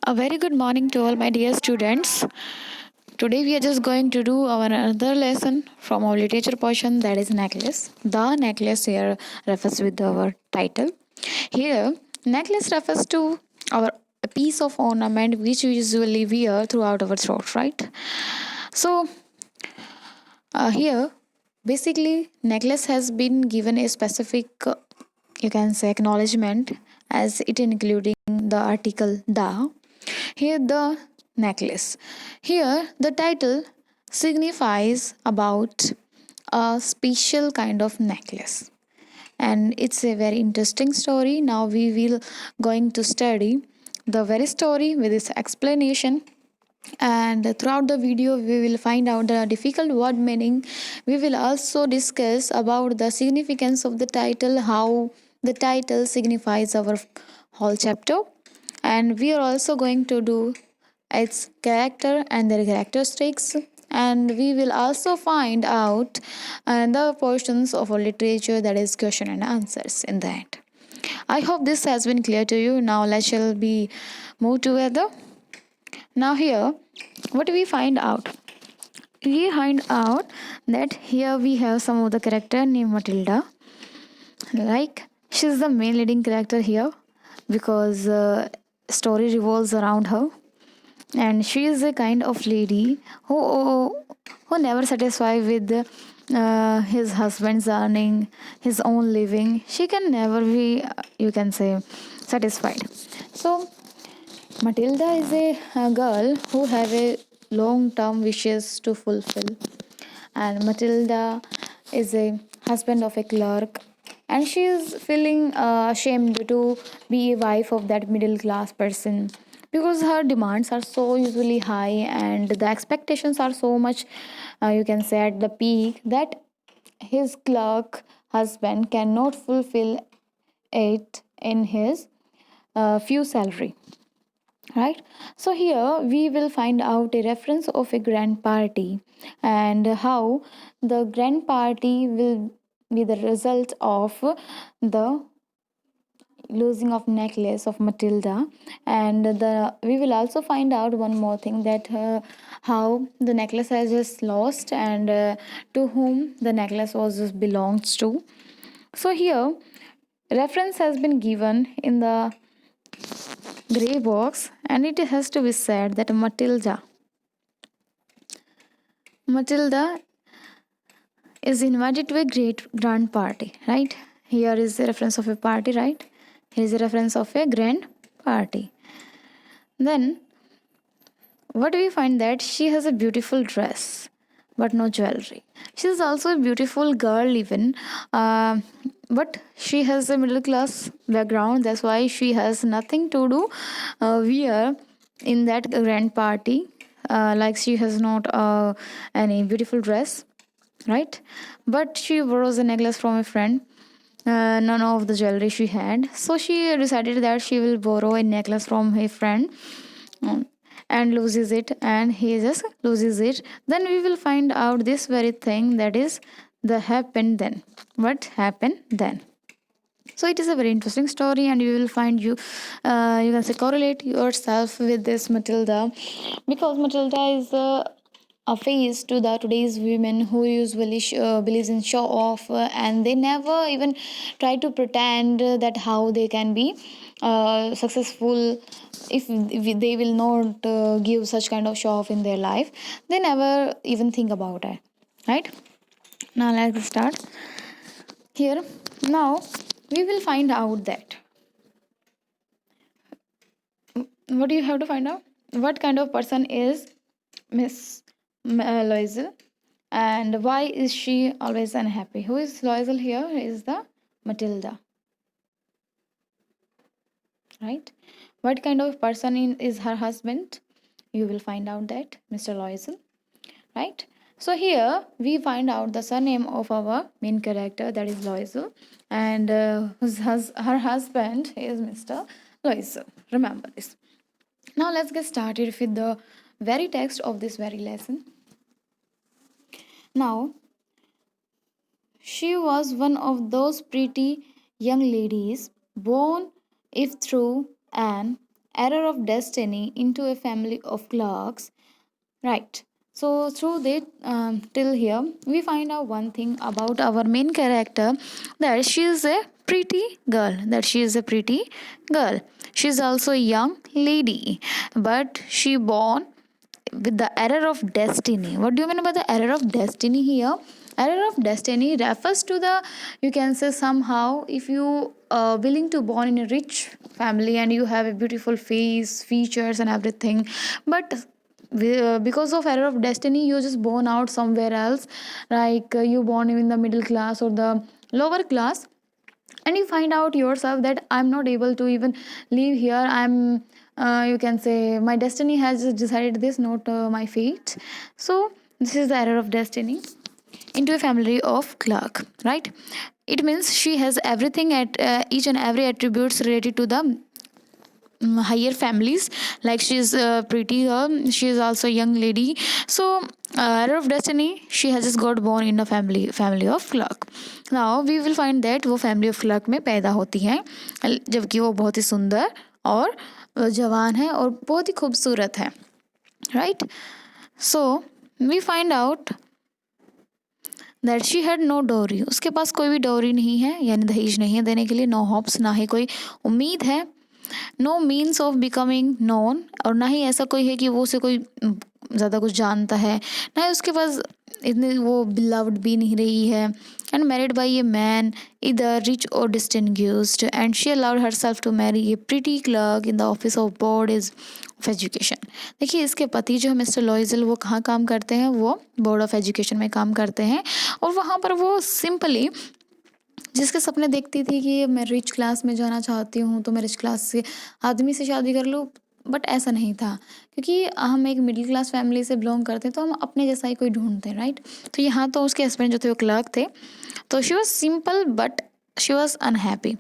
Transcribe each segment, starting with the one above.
A very good morning to all my dear students. Today we are just going to do our another lesson from our literature portion, that is necklace. The necklace here refers with our title. Here necklace refers to our a piece of ornament which we usually wear throughout our throat, right? So here basically necklace has been given a specific you can say acknowledgement as it including the article the. Here the necklace. Here the title signifies about a special kind of necklace, and it's a very interesting story. Now we will going to study the very story with this explanation, and throughout the video we will find out the difficult word meaning. We will also discuss about the significance of the title, how the title signifies our whole chapter, and we are also going to do its character and their characteristics, and we will also find out the portions of our literature, that is question and answers in the end. I hope this has been clear to you. Now let's shall be move together. Now here what we find out, we find out that here we have some of the character named Matilda. Like she's the main leading character here because story revolves around her, and she is a kind of lady who never satisfied with his husband's earning his own living. She can never be you can say satisfied. So Matilda is a girl who have a long term wishes to fulfill, and Matilda is a husband of a clerk, and she is feeling ashamed to be a wife of that middle class person because her demands are so usually high and the expectations are so much you can say at the peak that his clerk husband cannot fulfill it in his few salary, right? So here we will find out a reference of a grand party and how the grand party will be the result of the losing of necklace of Matilda. And the we will also find out one more thing, that how the necklace has just lost, and to whom the necklace was just belongs to. So here reference has been given in the grey box, and it has to be said that Matilda is invited to a great grand party, right? Here is a reference of a party, right? Here is a reference of a grand party. Then what do we find, that she has a beautiful dress but no jewelry. She is also a beautiful girl even, uh, but she has a middle class background. That's why she has nothing to do wear in that grand party. Like she has not any beautiful dress, right? But she borrows a necklace from a friend. None of the jewelry she had, so she decided that she will borrow a necklace from her friend, um, and loses it, and he just loses it. Then we will find out this very thing, that is the happened then. What happened then? So it is a very interesting story, and you will find you can say correlate yourself with this Matilda, because Matilda is a face to the today's women who usually believes in show off, and they never even try to pretend that how they can be successful. If they will not give such kind of show off in their life, they never even think about it, right? Now let's start here. Now we will find out that what do you have to find out, what kind of person is Miss Loisel, and why is she always unhappy? Who is Loisel here? Is the Matilda, right? What kind of person is her husband? You will find out that Mr. Loisel, right? So here we find out the surname of our main character, that is Loisel, and her husband is Mr. Loisel. Remember this. Now let's get started with the very text of this very lesson. Now, she was one of those pretty young ladies, born if through an error of destiny into a family of clerks. Right. So through that, till here, we find out one thing about our main character, that she is a pretty girl. That she is a pretty girl. She is also a young lady, but she born with the error of destiny. What do you mean by the error of destiny here? Error of destiny refers to the, you can say somehow, if you willing to born in a rich family and you have a beautiful face, features and everything, but because of error of destiny you just born out somewhere else, like you born in the middle class or the lower class, and you find out yourself that I'm not able to even live here. I'm you can say my destiny has decided this, not my fate. So this is the error of destiny into a family of clerk, right? It means she has everything at each and every attributes related to the higher families, like she is pretty girl, she is also a young lady. So error of destiny, she has just got born in a family of clerk. Now we will find that वो family of clerk में पैदा होती हैं, जबकि वो बहुत ही सुंदर और जवान है और बहुत ही खूबसूरत है, right? So we find out that she had no dowry, उसके पास कोई भी डोरी नहीं है, यानी दहेज नहीं है देने के लिए, नो होप्स, ना ही कोई उम्मीद है, no means of becoming known, और ना ही ऐसा कोई है कि वो उसे कोई ज़्यादा कुछ जानता है, ना ही उसके पास इतनी वो बिलव्ड भी नहीं रही है, and married by a man either rich और distinguished, and she allowed herself to marry a pretty clerk in the office of board is of education. देखिए इसके पति जो है मिस्टर लॉइजल, वो कहाँ काम करते हैं? वो बोर्ड ऑफ एजुकेशन में काम करते हैं, और वहाँ पर वो सिंपली जिसके सपने देखती थी कि मैं रिच क्लास में जाना चाहती हूँ तो मैं रिच क्लास से आदमी से शादी कर लूँ, बट ऐसा नहीं था, क्योंकि हम एक मिडिल क्लास फैमिली से बिलोंग करते हैं तो हम अपने जैसा ही कोई ढूंढते हैं, राइट? तो यहाँ तो उसके हस्बैंड जो थे वो क्लर्क थे, तो she was simple but she was unhappy.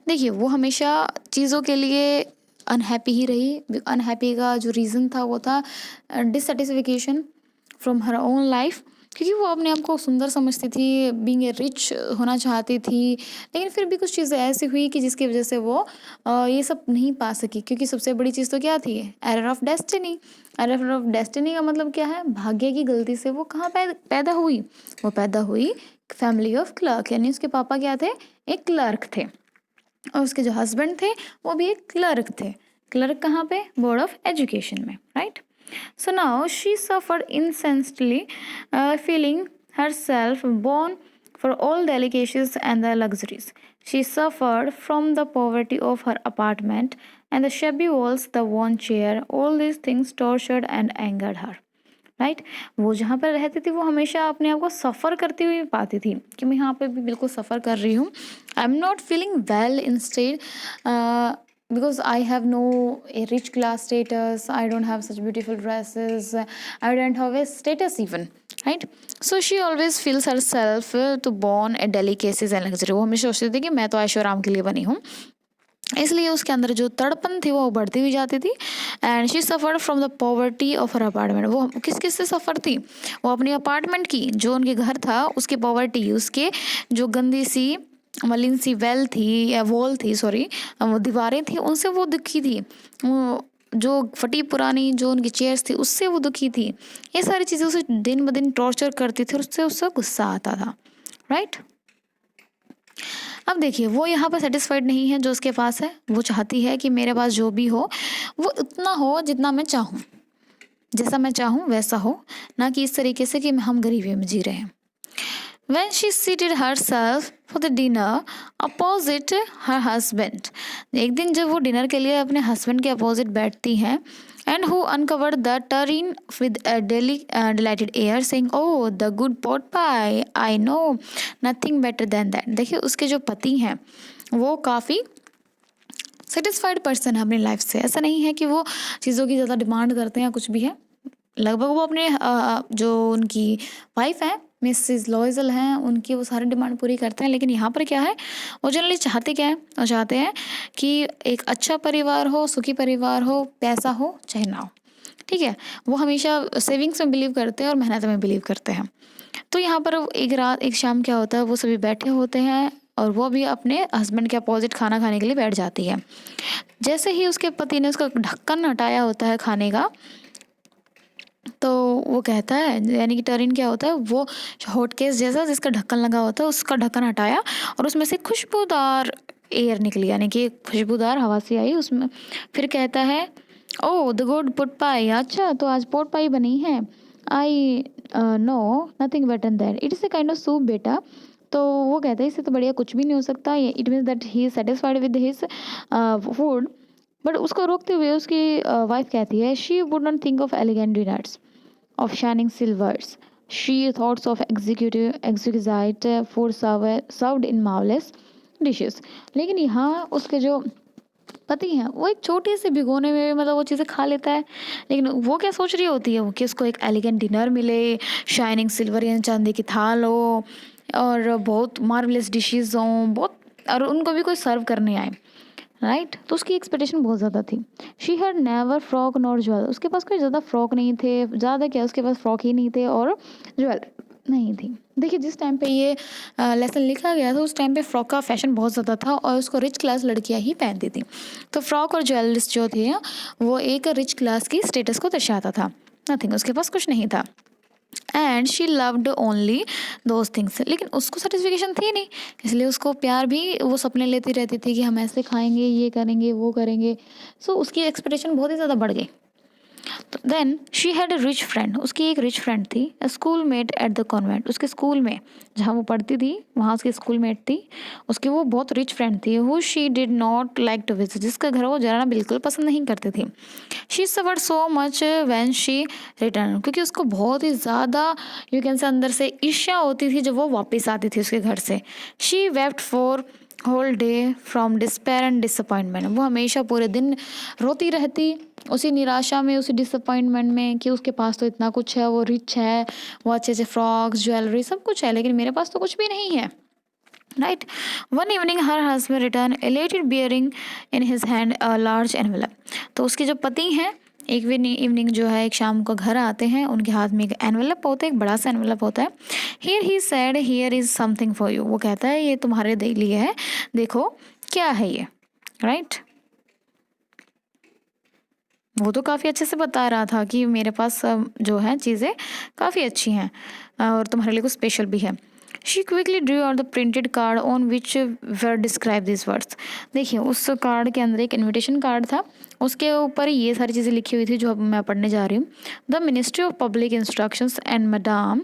देखिए वो हमेशा चीज़ों के लिए अनहैप्पी ही रही। अनहैप्पी का जो रीज़न था वो था डिससेटिस्फिकेशन फ्रॉम हर ओन लाइफ, क्योंकि वो अपने आप को सुंदर समझती थी, बीइंग ए रिच होना चाहती थी, लेकिन फिर भी कुछ चीज़ें ऐसी हुई कि जिसकी वजह से वो ये सब नहीं पा सकी, क्योंकि सबसे बड़ी चीज़ तो क्या थी? Error of destiny. Error of destiny का मतलब क्या है? भाग्य की गलती से वो कहाँ पैदा हुई? वो पैदा हुई फैमिली ऑफ क्लर्क, यानी उसके पापा क्या थे? एक क्लर्क थे, और उसके जो हस्बैंड थे वो भी एक क्लर्क थे। क्लर्क कहाँ पे? बोर्ड ऑफ एजुकेशन में, right? So now she suffered incessantly, feeling herself born for all delicacies and the luxuries. She suffered from the poverty of her apartment and the shabby walls, the worn chair. All these things tortured and angered her. Right? वो जहाँ पर रहती थी वो हमेशा अपने आप को सफ़र करती हुई पाती थी कि मैं यहाँ पे भी बिल्कुल सफ़र कर रही हूँ। I am not feeling well instead because I have no a rich class status, I don't have such beautiful dresses, I don't have a status even, right? So she always feels herself to born a delicacies and luxury। वो हमेशा सोचती थी कि मैं तो ऐशो आराम के लिए बनी हूँ, इसलिए उसके अंदर जो तड़पन थी वो बढ़ती हुई जाती थी। And she suffered from the poverty of her apartment. वो किस किस से सफ़र थी? वो अपनी अपार्टमेंट की, जो उनके घर था उसकी पॉवर्टी, उसके जो गंदी सी मलिन सी वेल थी या वॉल थी, सॉरी वो दीवारें थी, उनसे वो दुखी थी। वो जो फटी पुरानी जो उनकी चेयर्स थी उससे वो दुखी थी। ये सारी चीज़ें उसे दिन ब दिन टॉर्चर करती थी और उससे उसका गुस्सा आता था, राइट? अब देखिए वो यहाँ पर सेटिस्फाइड नहीं है जो उसके पास है। वो चाहती है कि मेरे पास जो भी हो वो उतना हो जितना मैं चाहूँ, जैसा मैं चाहूँ वैसा हो, ना कि इस तरीके से कि हम गरीबी में जी रहे हैं। When she seated herself for the dinner opposite her husband, एक दिन जब वो डिनर के लिए अपने हस्बैंड के अपोजिट बैठती हैं, and who uncovered the tureen with a delighted air saying, oh the good pot pie, I know nothing better than that। देखिए उसके जो पति हैं वो काफ़ी सेटिस्फाइड पर्सन है अपनी लाइफ से। ऐसा नहीं है कि वो चीज़ों की ज़्यादा डिमांड करते हैं या कुछ भी है, लगभग वो अपने जो उनकी वाइफ है मिसेस लॉइजल हैं उनकी वो सारी डिमांड पूरी करते हैं। लेकिन यहाँ पर क्या है, वो जनरली चाहते क्या है? वो चाहते हैं कि एक अच्छा परिवार हो, सुखी परिवार हो, पैसा हो चाहे ना हो, ठीक है? वो हमेशा सेविंग्स में बिलीव करते हैं और मेहनत में बिलीव करते हैं। तो यहाँ पर एक रात एक शाम क्या होता है, वो सभी बैठे होते हैं और वो भी अपने हस्बैंड के अपोजिट खाना खाने के लिए बैठ जाती है। जैसे ही उसके पति ने उसका ढक्कन हटाया होता है खाने का, तो वो कहता है, यानी कि टर्न क्या होता है, वो हॉट केस जैसा जिसका ढक्कन लगा होता है उसका ढक्कन हटाया और उसमें से खुशबूदार एयर निकली, यानी कि खुशबूदार हवा सी आई उसमें। फिर कहता है, ओ द गुड पुट पाई, अच्छा तो आज पोट पाई बनी है। I know nothing better that, it is a kind of soup बेटा। तो वो कहता है इससे तो बढ़िया कुछ भी नहीं हो सकता, it means that he is satisfied with his food. But उसको रोकते हुए उसकी वाइफ कहती है, she would not think of elegant dinners of shining silvers. She thoughts of exquisite food served in marvelous dishes. लेकिन यहाँ उसके जो पति हैं वो एक छोटी सी भिगोने में मतलब वो चीज़ें खा लेता है, लेकिन वो क्या सोच रही होती है वो कि उसको एक एलिगेंट डिनर मिले, शाइनिंग सिल्वर या चांदी की थाल हो और बहुत मार्वलेस डिशेज हों, बहुत, और उनको भी कोई सर्व करने आए, राइट। तो उसकी एक्सपेक्टेशन बहुत ज़्यादा थी। She had never frock nor jewel, उसके पास कोई ज़्यादा फ्रॉक नहीं थे, ज़्यादा क्या उसके पास फ्रॉक ही नहीं थे और ज्वेल नहीं थी। देखिए जिस टाइम पे ये लेसन लिखा गया था उस टाइम पे फ्रॉक का फैशन बहुत ज़्यादा था और उसको रिच क्लास लड़कियां ही पहनती थी। तो फ्रॉक और ज्वेलरीज जो थे वो एक रिच क्लास की स्टेटस को दर्शाता था। नथिंग, उसके पास कुछ नहीं था। And she loved only those things, लेकिन उसको सेटिस्फिकेशन थी नहीं, इसलिए उसको प्यार भी वो सपने लेती रहती थी कि हम ऐसे खाएंगे, ये करेंगे, वो करेंगे। सो उसकी एक्सपेक्टेशन बहुत ही ज़्यादा बढ़ गई। तो then she had a rich friend, उसकी एक रिच फ्रेंड थी, a schoolmate at the convent, उसके स्कूल में जहाँ वो पढ़ती थी वहाँ उसकी स्कूल मेट थी, उसकी वो बहुत रिच फ्रेंड थी, who she did not like to visit, जिसका घर वो जाना बिल्कुल पसंद नहीं करती थी। She suffered so much when she return, क्योंकि उसको बहुत ही ज़्यादा यू कैन से अंदर से ईर्ष्या होती थी जब वो वापस आती थी उसके घर से। She wept for whole day from despair and disappointment, वो हमेशा पूरे दिन रोती रहती उसी निराशा में, उसी डिसअपॉइंटमेंट में कि उसके पास तो इतना कुछ है, वो रिच है, वो अच्छे अच्छे फ्रॉक्स ज्वेलरी सब कुछ है, लेकिन मेरे पास तो कुछ भी नहीं है, right. One evening her husband return elated bearing in his hand a large envelope, तो उसके जो पति हैं एक इवनिंग जो है एक शाम को घर आते हैं, उनके हाथ में एक एनवेलप होता है, एक बड़ा सा एनवेलप होता है। Here he said here is something for you, वो कहता है ये तुम्हारे लिए है, देखो क्या है ये, राइट। वो तो काफ़ी अच्छे से बता रहा था कि मेरे पास जो है चीज़ें काफ़ी अच्छी हैं और तुम्हारे लिए कुछ स्पेशल भी है। She quickly Drew out the printed card on which were describe this words, देखिए उस कार्ड के अंदर एक इनविटेशन कार्ड था, उसके ऊपर ये सारी चीज़ें लिखी हुई थी जो अब मैं पढ़ने जा रही हूँ। The ministry of public instructions and madame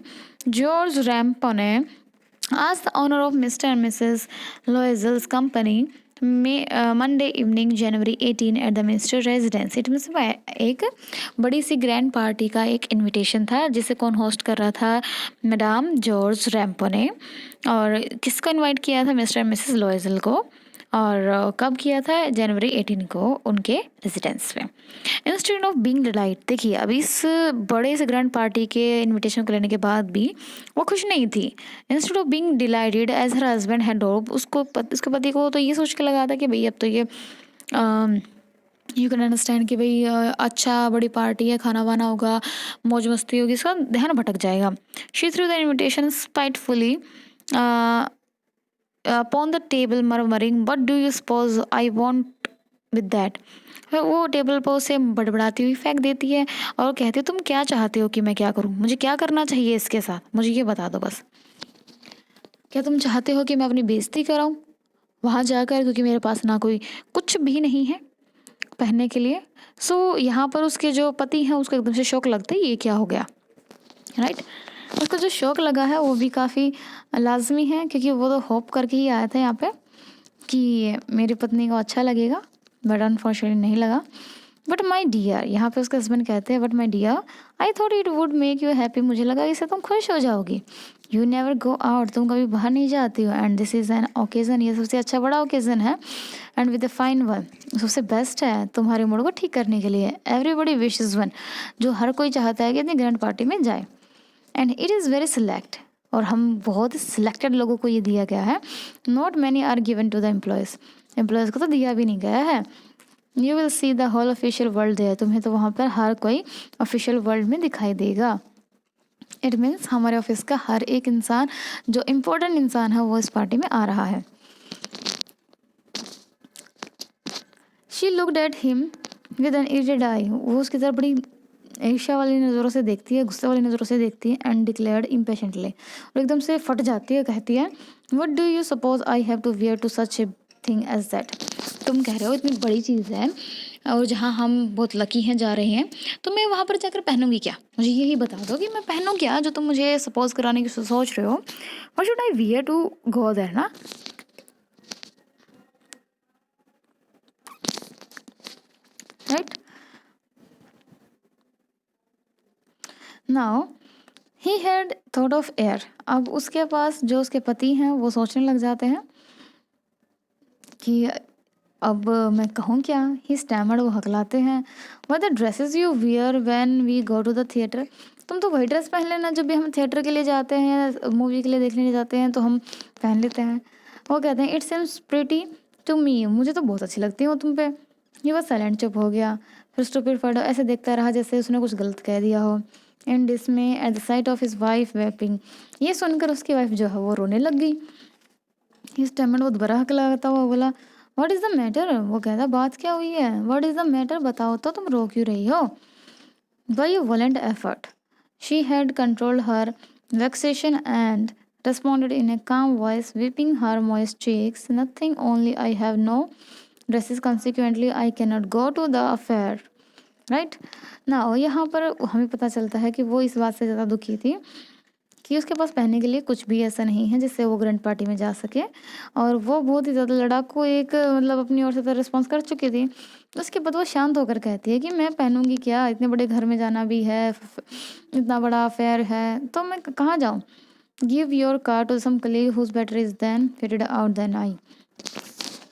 George Ramponneau as the owner of Mr. and Mrs. Loisel's company Monday evening January 18 at the minister residence, it means एक बड़ी सी ग्रैंड पार्टी का एक इनविटेशन था जिसे कौन होस्ट कर रहा था, मैडाम जॉर्ज रैम्पो ने। और किसको इनवाइट किया था, मिस्टर एंड मिसेस लॉयजल को। और कब किया था, जनवरी 18 को उनके रेजिडेंस में। इंस्टेड ऑफ बीइंग डिलाइट, देखिए अब इस बड़े से ग्रैंड पार्टी के इनविटेशन को लेने के बाद भी वो खुश नहीं थी। Instead of being delighted as her husband had hope, उसके पति को तो ये सोच के लगा था कि भाई अब तो ये यू कैन अंडरस्टैंड कि भाई अच्छा बड़ी पार्टी है, खाना वाना होगा, मौज मस्ती होगी, इसका ध्यान भटक जाएगा। She threw the invitation spitefully upon the table murmuring, what do you suppose I want with that, वो टेबल पर उसे बड़बड़ाती हुई फेंक देती है और कहती है तुम क्या चाहते हो कि मैं क्या करूँ, मुझे क्या करना चाहिए इसके साथ, मुझे ये बता दो बस। क्या तुम चाहते हो कि मैं अपनी बेइज्जती कराऊँ वहाँ जाकर, क्योंकि मेरे पास ना कोई कुछ भी नहीं है पहनने के लिए। सो यहाँ पर उसके जो पति हैं उसको एकदम से शौक लगता है ये क्या हो गया, राइट। उसको जो शौक लगा है वो भी काफ़ी लाजमी है, क्योंकि वो तो होप करके ही आया था यहाँ पे कि मेरी पत्नी को अच्छा लगेगा, बट अनफॉर्चुनेटली नहीं लगा। बट माई डियर, यहाँ पे उसके हस्बैंड कहते हैं but my dear I thought it would make you happy, मुझे लगा इससे तुम खुश हो जाओगी। यू नेवर गो आउट, तुम कभी बाहर नहीं जाती हो, and this is an occasion, ये सबसे अच्छा बड़ा ओकेज़न है, and with a fine one, सबसे बेस्ट है तुम्हारे मूड को ठीक करने के लिए। एवरीबडी विशेज़ वन, जो हर कोई चाहता है कि अपनी ग्रैंड पार्टी में जाए, and it is very select, और हम बहुत सिलेक्टेड लोगों को ये दिया गया है। Not many are given to the employees, employees को तो दिया भी नहीं गया है। You will see the whole official world there, तुम्हें तो वहाँ पर हर कोई ऑफिशियल वर्ल्ड में दिखाई देगा। इट मीन्स हमारे ऑफिस का हर एक इंसान जो इम्पोर्टेंट इंसान है वो इस पार्टी में आ रहा है। She looked at him with an irritated eye, वो उसकी तरफ बड़ी ईर्ष्या वाली नज़रों से देखती है, गुस्से वाली नज़रों से देखती है। एंड डिक्लेयर्ड इम्पेशेंटली, और एकदम से फट जाती है, कहती है what do you suppose I have to wear to such a thing as that. तुम कह रहे हो इतनी बड़ी चीज़ है और जहाँ हम बहुत लकी हैं जा रहे हैं, तो मैं वहाँ पर जाकर पहनूंगी क्या? मुझे यही बता दो कि मैं पहनूँ क्या जो तुम मुझे सपोज कराने की सोच रहे हो। What should I wear to go there ना। Right now he had thought of air, अब उसके पास जो उसके पति हैं वो सोचने लग जाते हैं कि अब मैं कहूँ क्या। ही स्टैमर्ड, वो हकलाते हैं। What the dresses you wear when we go to the theatre, तुम तो वही ड्रेस पहन लेना जब भी हम थिएटर के लिए जाते हैं, मूवी के लिए देखने जाते हैं तो हम पहन लेते हैं। वो कहते हैं it seems pretty to me, मुझे तो बहुत अच्छी लगती है वो तुम पे। ये बस साइलेंट, चुप हो गया। फिर स्टूपिड फर्ड ऐसे देखता रहा जैसे उसने कुछ गलत कह दिया हो। In dismay at the sight of his wife weeping, ये सुनकर उसकी वाइफ जो है वो रोने लग गई। इस टाइम बहुत बड़ा हक लगाता हुआ बोला व्हाट इज़ द मैटर, वो कहता बात क्या हुई है, व्हाट इज़ द मैटर, बताओ तो तुम रो क्यों रही हो। By a violent effort she had controlled her vexation and responded in a calm voice, wiping her moist cheeks, nothing, only I have no dresses, consequently I cannot go to the affair। Right ना, यहाँ पर हमें पता चलता है कि वो इस बात से ज़्यादा दुखी थी कि उसके पास पहनने के लिए कुछ भी ऐसा नहीं है जिससे वो ग्रैंड पार्टी में जा सके। और वो बहुत ही ज़्यादा लड़ाकू एक मतलब अपनी ओर से तो रिस्पॉन्स कर चुकी थी। उसके बाद वो शांत होकर कहती है कि मैं पहनूंगी क्या, इतने बड़े घर में जाना भी है, इतना बड़ा अफेयर है, तो मैं कहाँ जाऊँ। Give your car to some colleague whose better is then fitted out than I,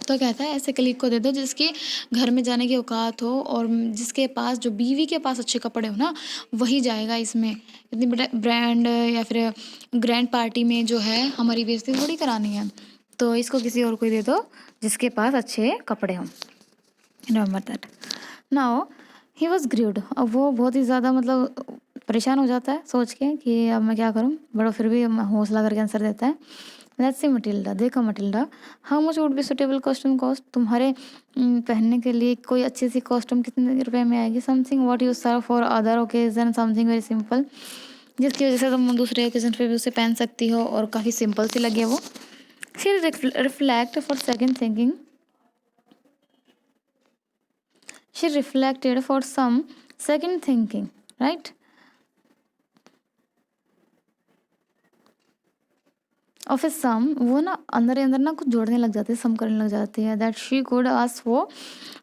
तो कहता है ऐसे कलीग को दे दो जिसकी घर में जाने की औकात हो और जिसके पास, जो बीवी के पास अच्छे कपड़े हो ना, वही जाएगा इसमें। इतनी बड़ा ब्रांड या फिर ग्रैंड पार्टी में जो है हमारी बेइज्जती थोड़ी करानी है, तो इसको किसी और को दे दो जिसके पास अच्छे कपड़े हों। Remember that. Now he was grieved, अब वो बहुत ही ज़्यादा मतलब परेशान हो जाता है सोच के कि अब मैं क्या करूँ, बड़ा फिर भी हौसला करके आंसर देता है लेट्स सी मटिल्डा, देखो Matilda, how much would be suitable costume cost, तुम्हारे पहनने के लिए कोई अच्छी सी कॉस्ट्यूम कितने रुपए में आएगी। Something what you serve for other occasion, something very simple, जिसकी वजह से तुम दूसरे ओकेजन पे भी उसे पहन सकती हो और काफ़ी सिंपल सी लगे वो। She reflect for second thinking, she reflected for some second thinking, right? और फिर सम, वो ना अंदर ही अंदर ना कुछ जोड़ने लग जाते हैं, सम करने लग जाती है। That she could ask for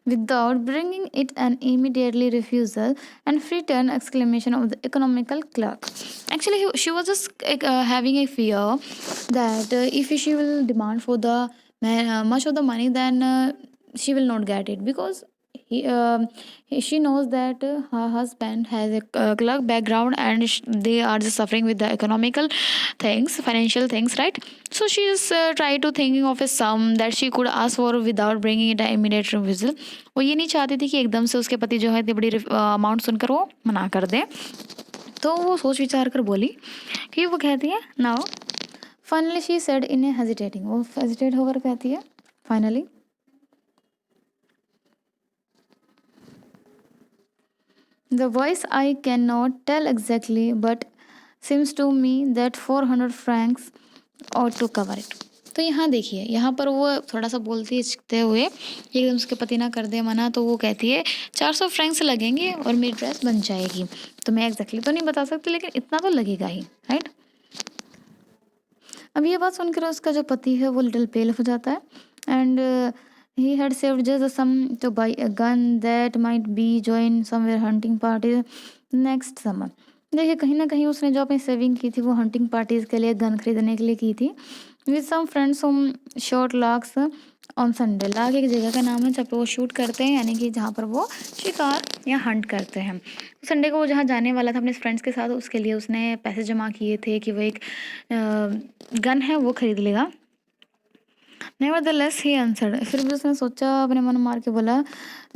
without bringing it an immediately refusal and free turn exclamation of the economical clerk. Actually she was just having a fear that if she will demand for the much of the money, then she will not get it because she knows that her husband has a clerk background and they are just suffering with the economical things, financial things, right? So she is try to thinking of a sum that she could ask for without bringing it an immediate refusal. वो ये नहीं चाहती थी कि एकदम से उसके पति जो है इतनी बड़ी अमाउंट सुनकर वो मना कर दे, तो वो सोच विचार कर बोली कि वो कहती है now finally she said in A hesitating, वो हेजिटेट होकर कहती है finally the voice I cannot tell exactly but seems to me that 400 francs ought to cover it। तो यहाँ देखिए, यहाँ पर वो थोड़ा सा बोलती है हिचकते हुए, एकदम उसके पति ना कर दे मना, तो वो कहती है 400 फ्रैंक्स लगेंगे और मेरी ड्रेस बन जाएगी। तो मैं एग्जैक्टली तो नहीं बता सकती लेकिन इतना तो लगेगा ही, राइट। अब ये बात सुनकर उसका जो पति है वो लिटिल पेल हो जाता है and he had saved just some to buy a gun that might be join somewhere hunting party next summer। देखिए कहीं ना कहीं उसने जो अपनी सेविंग की थी वो हंटिंग पार्टीज के लिए गन खरीदने के लिए की थी। With some friends home short larks on Sunday, लाग एक जगह का नाम है जहाँ पे वो शूट करते हैं, यानी कि जहाँ पर वो शिकार या हंट करते हैं। संडे को वो जहाँ जाने वाला था अपने फ्रेंड्स के साथ, उसके लिए उसने पैसे जमा किए थे कि वो एक गन है वो खरीद लेगा। Nevertheless, he answered, फिर भी उसने सोचा, अपने मन मार के बोला,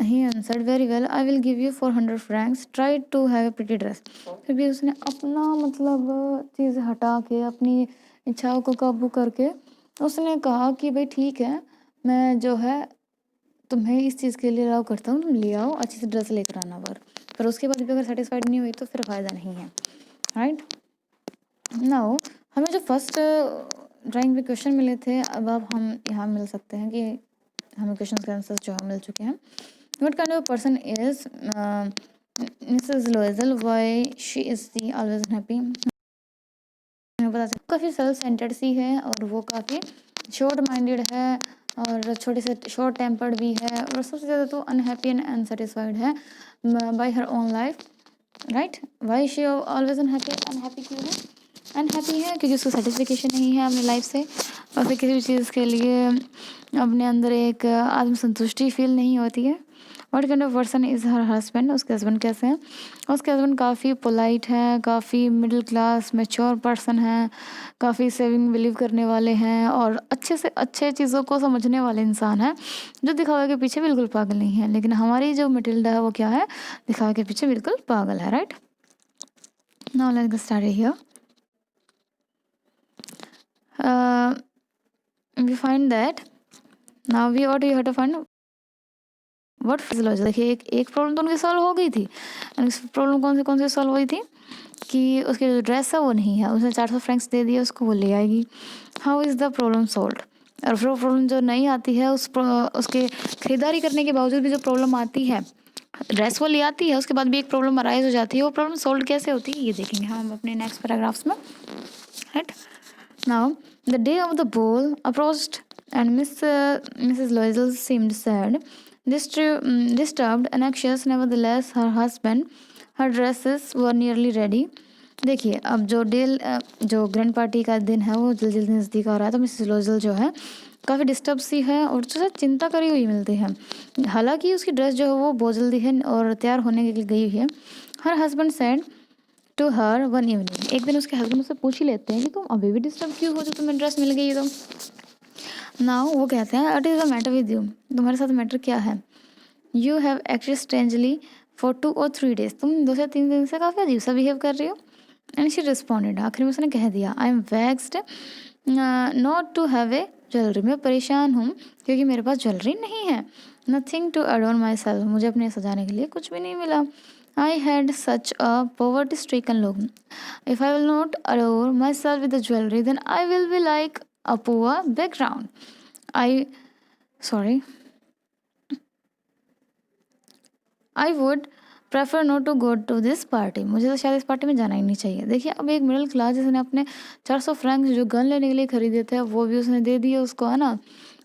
he answered very well, I will give you 400 francs, try to have a pretty dress। फिर भी उसने अपना मतलब चीज़ हटा के, अपनी इच्छाओं को काबू करके उसने कहा कि भाई ठीक है, मैं जो है तुम्हें इस चीज़ के लिए अलाउ करता हूँ, तुम ले आओ, अच्छी से ड्रेस लेकर आना, पर उसके बाद भी अगर सेटिस्फाइड नहीं हुई तो फिर फ़ायदा नहीं है, राइट। नाउ हमें जो फर्स्ट ड्राइंग में क्वेश्चन मिले थे, अब हम यहाँ मिल सकते हैं कि हमें क्वेश्चन के आंसर जो मिल चुके हैं। What kind of person is Mrs Loisel, why she is the always happy. हमें पता चला काफ़ी सेल्फ सेंटर्ड सी है और वो काफ़ी शॉर्ट माइंडेड है और छोटे से शॉर्ट टेम्पर्ड भी है और सबसे ज़्यादा तो अनहैप्पी एंड अनसेटिस्फाइड है bye her own life, right. Why she always unhappy, unhappy क्यों है? अनहैप्पी है क्योंकि उसको सेटिस्फिकेशन नहीं है अपनी लाइफ से और फिर किसी भी चीज़ के लिए अपने अंदर एक आत्मसंतुष्टि फील नहीं होती है। What kind of person is her husband, उसके हस्बैंड कैसे हैं? उसके हस्बैंड काफ़ी पोलाइट है, काफ़ी मिडिल क्लास मैच्योर पर्सन है, काफ़ी सेविंग बिलीव करने वाले हैं और अच्छे से अच्छे चीज़ों को समझने वाले इंसान है, जो दिखावे के पीछे बिल्कुल पागल नहीं है। लेकिन हमारी जो मटिल्डा है वो क्या है? दिखावे के पीछे बिल्कुल पागल है, right. Now let's get started here. We find that now we ought to have to find what physiology। देखिए एक प्रॉब्लम तो उनकी सॉल्व हो गई थी। प्रॉब्लम कौन सी सॉल्व हुई थी कि उसकी जो ड्रेस है वो नहीं है, उसने 400 फ्रैंक्स दे दिए उसको, वो ले आएगी। How is the problem solve? और फिर वो प्रॉब्लम जो नहीं आती है उसके खरीदारी करने के बावजूद भी जो प्रॉब्लम आती है, ड्रेस वो ले आती है, उसके बाद भी एक प्रॉब्लम अराइज हो जाती है, वो प्रॉब्लम सॉल्व कैसे होती है ये देखेंगे हम अपने नेक्स्ट पैराग्राफ्स में, right. Now, the day of the ball approached, and Mrs. Loisel seemed sad, disturbed, and anxious. Nevertheless, her husband, her dresses were nearly ready. देखिए अब जो ग्रैंड पार्टी का दिन है वो जल्दी जल्दी नज़दीक आ रहा है, तो मिसेस लोजल जो है काफ़ी डिस्टर्ब सी है और जो है चिंता करी हुई मिलती है। हालांकि उसकी ड्रेस जो है वो बहुत जल्दी है और तैयार होने के लिए गई हुई है। Her husband said to her one evening, एक दिन उसके हस्बैंड उससे पूछ ही लेते हैं कि तुम अभी भी डिस्टर्ब क्यों हो, जो तुम्हें ड्रेस मिल गई है तो। नाउ वो कहते हैं what is the matter with you, तुम्हारे साथ मैटर क्या है? You have acted strangely for 2 or 3 days, तुम 2 से 3 दिन से काफ़ी अजीब सा बिहेव कर रही हो। एंड शी रिस्पॉन्डेड, आखिर में उसने कह दिया, I am vexed not to have a jewellery, मैं परेशान हूँ क्योंकि मेरे पास ज्वेलरी नहीं है। Nothing to adorn myself, मुझे अपने सजाने के लिए कुछ भी नहीं मिला। I had such a poverty-stricken look. If I will not adorn myself with the jewelry, then I will be like a poor background. I, sorry, I would prefer not to go to this party, मुझे तो शायद इस party में जाना ही नहीं चाहिए। देखिए अब एक मिडिल क्लास जिसने अपने 400 फ्रैंक जो गन लेने के लिए खरीदे थे वो भी उसने दे दिए उसको, है ना।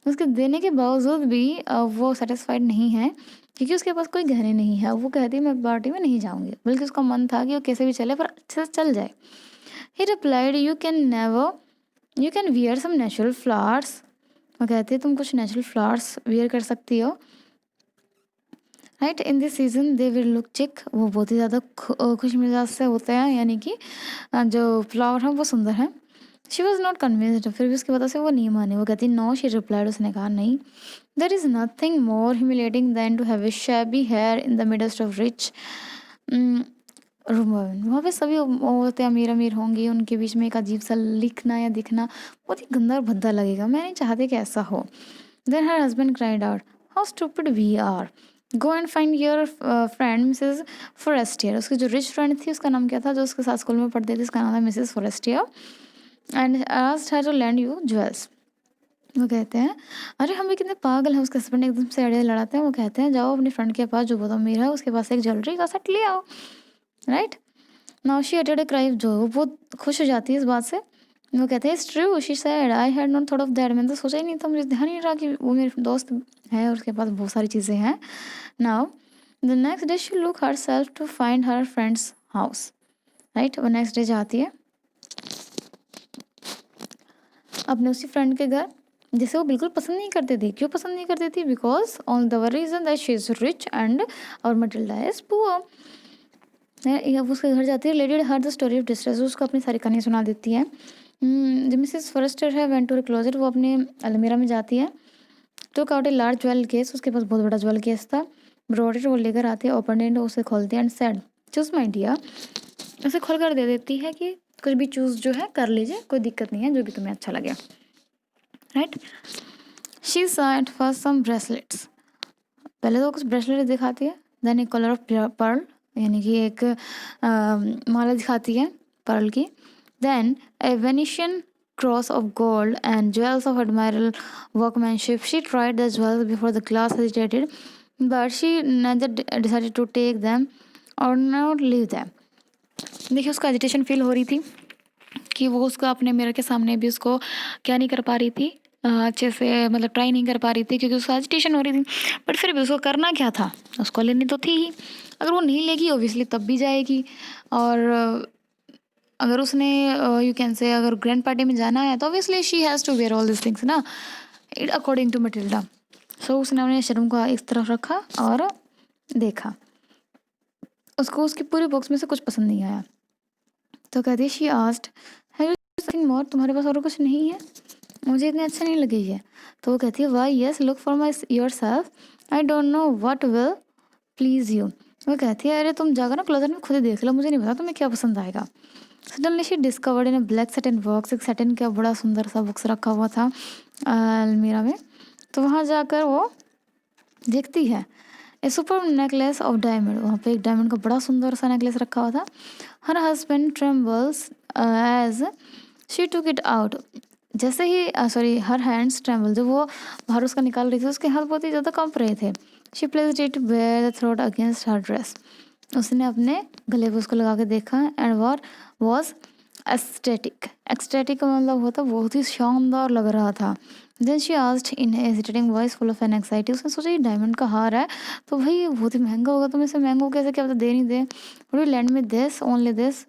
उसके देने के बावजूद भी वो सेटिस्फाइड नहीं है क्योंकि उसके पास कोई गहने नहीं है। वो कहती है मैं पार्टी में नहीं जाऊंगी, बल्कि उसका मन था कि वो कैसे भी चले पर अच्छे से चल जाए। He replied you can wear some natural flowers, वो कहती है तुम कुछ नेचुरल फ्लावर्स वियर कर सकती हो, right. In this season they will look चिक, वो बहुत ही ज़्यादा खुश मिजाज से होते हैं, यानी कि जो फ्लावर हैं वो सुंदर हैं। शी वॉज नॉट कन्विंस्ड, फिर भी उसकी वजह से वो नहीं मानी। वो कहती नो, शी रिप्लाइड, उसने कहा नहीं। There is nothing more humiliating than to have a shabby hair in the midst of rich room. वहाँ पे सभी औरतें अमीर अमीर होंगी, उनके बीच में एक अजीब सा लिखना या दिखना बहुत ही गंदा और भद्दा लगेगा, मैं नहीं चाहती कि ऐसा हो। Then her husband cried out, how stupid we are, go and find your friend Mrs Forestier. उसकी जो रिच फ्रेंड थी उसका नाम क्या था, जो उसके साथ स्कूल में पढ़ती थी, उसका नाम था Mrs Forestier. And asked her to lend you jewels. वो कहते हैं अरे हम भी कितने पागल हैं, उसके हस्बैंड एकदम से अड़े लड़ाते हैं। वो कहते हैं जाओ अपनी फ्रेंड के पास जो बहुत अमीर है उसके पास एक ज्वेलरी का सेट ले आओ, राइट। नाउ शी अटेड अ क्राई, जो वो बहुत खुश हो जाती है इस बात से। वो कहते हैं it's true, she said, I had not thought of that, मैंने तो सोचा ही नहीं था, मुझे ध्यान ही नहीं रहा कि वो मेरे दोस्त है और उसके पास बहुत सारी चीज़ें हैं। Now the next day she look herself to find her friends house, right. वो नेक्स्ट डे जाती है अपने उसी फ्रेंड के घर जिसे वो बिल्कुल पसंद नहीं करती थी। क्यों पसंद नहीं करती थी? Because on the reason that she is rich and और मटिल्डा इज पुअर। उसके घर जाती है, lady her the story of distress, उसको अपनी सारी कहानी सुना देती है। जब मिसेस फॉरेस्टर है वेंट टू क्लोजेट, वो अपने अलमीरा में जाती है, तो out a large jewel case, उसके पास बहुत बड़ा ज्वेल केस था। ब्रॉडेड वो लेकर आती है, ओपन एंड उसे खोलती है and said choose my dear, उसे खोल कर दे देती है कि कुछ भी चूज़ जो है कर लीजिए, कोई दिक्कत नहीं है, जो भी तुम्हें अच्छा लगे, right. She saw at first some bracelets, पहले तो कुछ ब्रेसलेट दिखाती है, देन एक कलर ऑफ पर्ल यानी कि एक माला दिखाती है पर्ल की, then a Venetian cross of gold and jewels of admirable workmanship. She tried the jewels before the glass hesitated, but she neither decided to take them or not leave them. देखिए उसको agitation feel हो रही थी कि वो उसको अपने mirror के सामने भी उसको क्या नहीं कर पा रही थी, अच्छे से मतलब ट्राई नहीं कर पा रही थी क्योंकि उसको एजिटेशन हो रही थी। बट फिर भी उसको करना क्या था, उसको लेनी तो थी ही। अगर वो नहीं लेगी ओबियसली तब भी जाएगी, और अगर उसने यू कैन से अगर ग्रैंड पार्टी में जाना है तो obviously she has to wear all this things ना, it according to Matilda. So उसने अपने शर्म को इस तरफ रखा और देखा, उसको उसकी पूरी बॉक्स में से कुछ पसंद नहीं आया। तो कहती है she asked have you something more, तुम्हारे पास और कुछ नहीं है, मुझे इतने अच्छा नहीं लगी है। तो वो कहती है why yes look for my yourself, I don't know what will please you. वो कहती है अरे तुम जाकर ना क्लोजर में खुद ही देख लो, मुझे नहीं पता तुम्हें क्या पसंद आएगा। Suddenly she discovered in black satin box, एक सेटिन का बड़ा सुंदर सा बॉक्स रखा हुआ था अलमीरा में। तो वहाँ जाकर वो देखती है ए सुपर नेकलेस ऑफ डायमंड, वहाँ पे एक डायमंड का बड़ा सुंदर सा नेकलेस रखा हुआ था। Her husband trembles as she took it out, जैसे ही सॉरी हर हैंड्स ट्रेम्बल, जब वो बाहर उसका निकाल रही थी उसके हाथ बहुत ही ज़्यादा कंप रहे थे। She placed it where the throat against her dress, उसने अपने गले पे उसको लगा के देखा एंड वॉज एस्थेटिक, एक्सटेटिक का मतलब होता बहुत ही शानदार लग रहा था। Then she asked in hesitating voice full of an anxiety, उसने सोचा ये डायमंड का हार है तो भाई बहुत ही महंगा होगा, तुम इसे महंगा कैसे क्या पता दे नहीं दे, वुड यू लैंड में दिस ओनली दिस।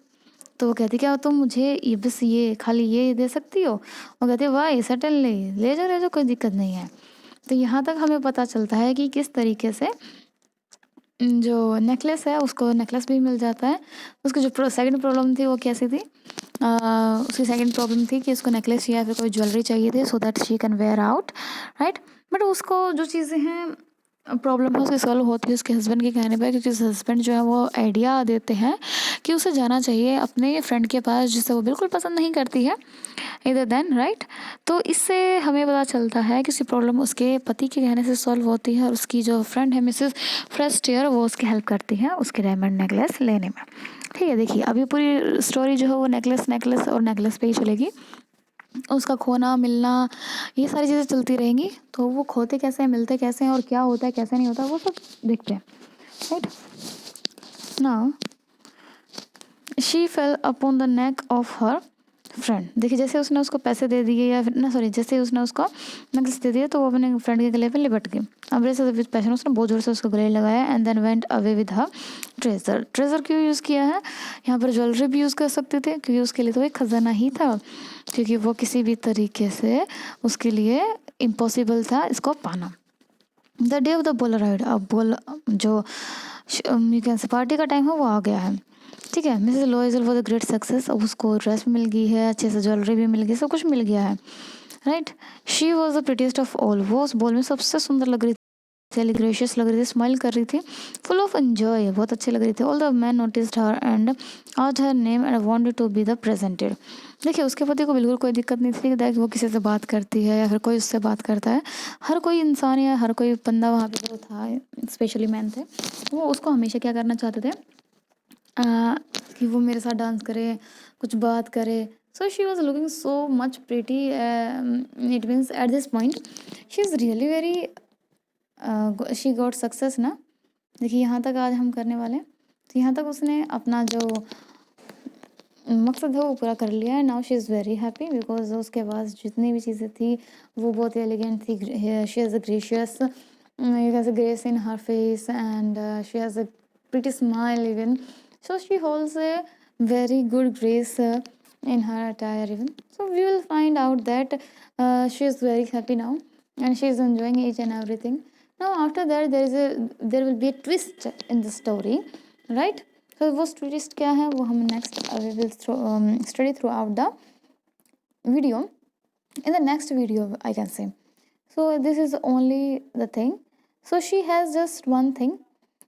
तो वो कहती क्या तुम मुझे ये बस ये खाली ये दे सकती हो, वो कहती वाह सटनली ले जाओ कोई दिक्कत नहीं है। तो यहाँ तक हमें पता चलता है कि किस तरीके से जो नेकलेस है उसको नेकलेस भी मिल जाता है। उसकी जो सेकंड प्रॉब्लम थी वो कैसी थी, उसकी सेकंड प्रॉब्लम थी कि उसको नेकलेस या फिर कोई ज्वेलरी चाहिए थी so that she can wear out, right. But उसको जो चीज़ें हैं प्रॉब्लम है उसकी सॉल्व होती है उसके हस्बैंड के कहने पर, क्योंकि उसके हस्बैंड जो है वो आइडिया देते हैं कि उसे जाना चाहिए अपने फ्रेंड के पास जिसे वो बिल्कुल पसंद नहीं करती है, इधर देन राइट। तो इससे हमें पता चलता है कि उसकी प्रॉब्लम उसके पति के कहने से सॉल्व होती है और उसकी जो फ्रेंड है मिसेस फ्रेस्टियर वो उसकी हेल्प करती है उसके डायमंड नेकलेस लेने में। ठीक है, देखिए अभी पूरी स्टोरी जो है वो नेकलेस नेकलेस और नेकलेस पे ही चलेगी, उसका खोना मिलना ये सारी चीज़ें चलती रहेंगी। तो वो खोते कैसे हैं, मिलते कैसे हैं और क्या होता है कैसे नहीं होता वो सब देखते हैं, right. Now she fail upon the neck of her friend, देखिए जैसे उसने उसको पैसे दे दिए या फिर ना सॉरी जैसे उसने उसको नेकलेस दे दिया तो वो अपने फ्रेंड के गले पे लिपट गई। अब जैसे विद पैशन उसने बहुत जोर से उसको गले लगाया and then went away with her treasure. Treasure क्यों यूज़ किया है यहाँ पर, ज्वेलरी भी यूज़ कर सकते थे क्योंकि उसके लिए तो एक खजाना ही था, क्योंकि वो किसी भी तरीके से उसके लिए इम्पॉसिबल था इसको पाना। The day of the ball arrived, अब बोल जो यू कैन से पार्टी का टाइम है वो आ गया है। ठीक है, Mrs Loisel for the great success, अब उसको ड्रेस भी मिल गई है, अच्छे से ज्वेलरी भी मिल गई, सब कुछ मिल गया है, right. She was the prettiest of all, वो उस बॉल में सबसे सुंदर लग रही थी, ग्रेशियस लग रही थी, स्माइल कर रही थी, फुल ऑफ एंजॉय, बहुत अच्छी लग रही थी। All the man noticed her and asked her name and wanted to be the presented. देखिए उसके पति को बिल्कुल कोई दिक्कत नहीं थी कि वो किसी से बात करती है या फिर कोई उससे बात करता है, हर कोई इंसान या हर कोई बंदा वहाँ पे जो था स्पेशली मैन थे वो उसको हमेशा क्या करना चाहते थे, कि वो मेरे साथ डांस करे, कुछ बात करे। So she was looking so much pretty, it means at this point she is really very she got success ना। देखिए यहाँ तक आज हम करने वाले हैं, तो यहाँ तक उसने अपना जो मकसद है वो पूरा कर लिया है। Now she is very happy because उसके पास जितनी भी चीज़ें थी वो बहुत ही एलिगेंट थी। She has a gracious you has a grace in her face and she has a pretty smile even, so she holds a very good grace in her attire even. So we will find out that she is very happy now and she is enjoying each and everything. Now after that there will be a twist in the story, right? So वो twist क्या है वो हम next we will study throughout the video, in the next video I can say. So this is only the thing. So she has just one thing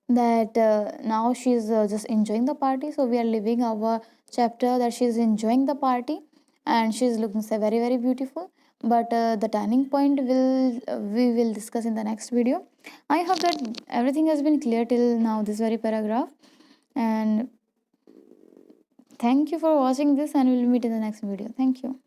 that now she is just enjoying the party. So we are living our chapter that she is enjoying the party and she is looking so very very beautiful. but the turning point will we will discuss in the next video. I hope that everything has been clear till now this very paragraph, and thank you for watching this, and we'll meet in the next video. Thank you.